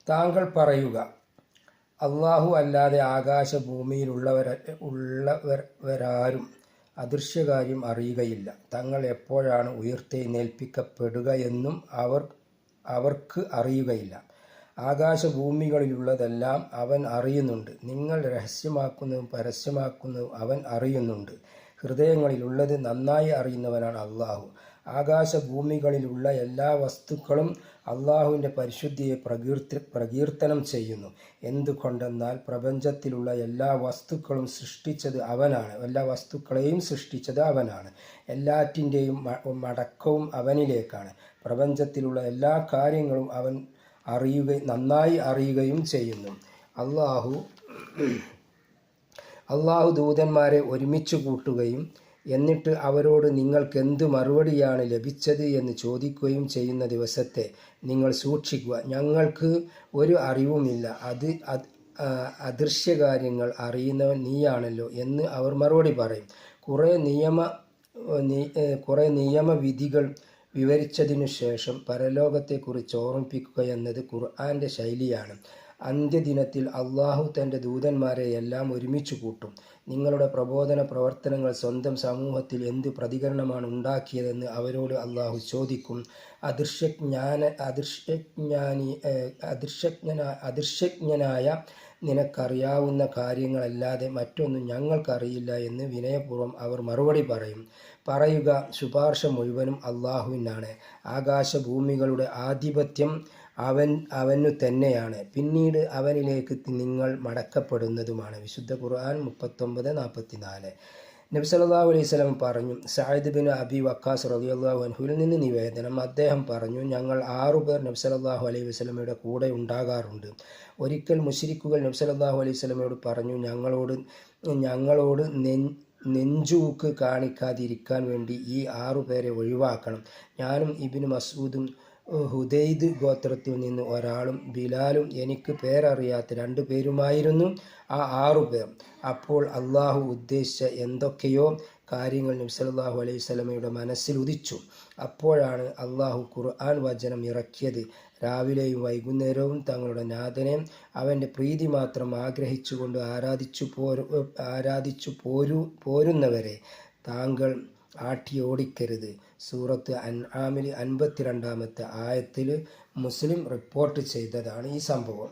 താങ്കൾ പറയുക, അല്ലാഹു അല്ലാതെ ആകാശഭൂമിയിലുള്ളവരാരും അദൃശ്യകാര്യം അറിയുകയില്ല. തങ്ങൾ എപ്പോഴാണ് ഉയർത്തെഴുന്നേൽപ്പിക്കപ്പെടുക എന്നും അവർക്ക് അറിയുകയില്ല. ആകാശഭൂമികളിലുള്ളതെല്ലാം അവൻ അറിയുന്നുണ്ട്. നിങ്ങൾ രഹസ്യമാക്കുന്നതും പരസ്യമാക്കുന്നതും അവൻ അറിയുന്നുണ്ട്. ഹൃദയങ്ങളിലുള്ളത് നന്നായി അറിയുന്നവനാണ് അല്ലാഹു. ആകാശഭൂമികളിലുള്ള എല്ലാ വസ്തുക്കളും അല്ലാഹുവിൻ്റെ പരിശുദ്ധിയെ പ്രകീർത്തനം ചെയ്യുന്നു. എന്തുകൊണ്ടെന്നാൽ പ്രപഞ്ചത്തിലുള്ള എല്ലാ വസ്തുക്കളെയും സൃഷ്ടിച്ചത് അവനാണ്. എല്ലാറ്റിൻ്റെയും മടക്കവും അവനിലേക്കാണ്. പ്രപഞ്ചത്തിലുള്ള എല്ലാ കാര്യങ്ങളും അവൻ നന്നായി അറിയുകയും ചെയ്യുന്നു. അല്ലാഹു ദൂതന്മാരെ ഒരുമിച്ച് കൂട്ടുകയും എന്നിട്ട് അവരോട് നിങ്ങൾക്കെന്ത് മറുപടിയാണ് ലഭിച്ചത് എന്ന് ചോദിക്കുകയും ചെയ്യുന്ന ദിവസത്തെ നിങ്ങൾ സൂക്ഷിക്കുക. ഞങ്ങൾക്ക് ഒരു അറിവുമില്ല, അദൃശ്യകാര്യങ്ങൾ അറിയുന്നവൻ നീയാണല്ലോ എന്ന് അവർ മറുപടി പറയും. കുറേ നിയമവിധികൾ വിവരിച്ചതിനു ശേഷം പരലോകത്തെക്കുറിച്ച് ഓർമ്മിപ്പിക്കുക എന്നത് ഖുർആന്റെ ശൈലിയാണ്. അന്ത്യദിനത്തിൽ അല്ലാഹു തൻ്റെ ദൂതന്മാരെയെല്ലാം ഒരുമിച്ച് കൂട്ടും. നിങ്ങളുടെ പ്രബോധന പ്രവർത്തനങ്ങൾ സ്വന്തം സമൂഹത്തിൽ എന്ത് പ്രതികരണമാണ് ഉണ്ടാക്കിയതെന്ന് അവരോട് അല്ലാഹു ചോദിക്കും. അദൃശ്യജ്ഞനായ നിനക്കറിയാവുന്ന കാര്യങ്ങളല്ലാതെ മറ്റൊന്നും ഞങ്ങൾക്കറിയില്ല എന്ന് വിനയപൂർവ്വം അവർ മറുപടി പറയും. പറയുക, ശുപാർശ മുഴുവനും അല്ലാഹുവിനാണ്. ആകാശഭൂമികളുടെ ആധിപത്യം അവനു തന്നെയാണ്. പിന്നീട് അവനിലേക്ക് നിങ്ങൾ മടക്കപ്പെടുന്നതുമാണ്. വിശുദ്ധ ഖുർആൻ 39:44. നബി സല്ലല്ലാഹു അലൈഹി വസല്ലം പറഞ്ഞു. സഅദ് ബിൻ അബി വഖാസ് റളിയല്ലാഹു അൻഹുവിൽ നിന്ന് നിവേദനം. അദ്ദേഹം പറഞ്ഞു, ഞങ്ങൾ 6 പേർ നബി സല്ലല്ലാഹു അലൈഹി വസല്ലമയുടെ കൂടെ ഉണ്ടാകാറുണ്ട്. ഒരിക്കൽ മുശ്രിക്കുകൾ നബി സല്ലല്ലാഹു അലൈഹി വസല്ലമയോട് പറഞ്ഞു, ഞങ്ങളോട് നെഞ്ചൂക്ക് കാണിക്കാതിരിക്കാൻ വേണ്ടി ഈ 6 പേരെ ഒഴിവാക്കണം. ഞാനും ഇബ്നു മസ്ഊദും ഹുദൈദ് ഗോത്രത്തിൽ നിന്ന് ഒരാളും ബിലാലും എനിക്ക് പേരറിയാത്ത 2 പേരുമായിരുന്നു ആ 6 പേർ. അപ്പോൾ അല്ലാഹു ഉദ്ദേശിച്ച എന്തൊക്കെയോ കാര്യങ്ങൾ നബി സല്ലല്ലാഹു അലൈഹി വസല്ലമയുടെ മനസ്സിൽ ഉദിച്ചു. അപ്പോഴാണ് അല്ലാഹു ഖുർആൻ വചനം ഇറക്കിയത്. രാവിലെയും വൈകുന്നേരവും തങ്ങളുടെ നാഥനെ അവൻ്റെ പ്രീതി മാത്രം ആഗ്രഹിച്ചുകൊണ്ട് ആരാധിച്ചു പോരുന്നവരെ താങ്കൾ ആട്ടിയോടിക്കരുത്. സൂറത്ത് അൻആമിൽ 52-ാമത്തെ ആയത്തിൽ മുസ്ലിം റിപ്പോർട്ട് ചെയ്തതാണ് ഈ സംഭവം.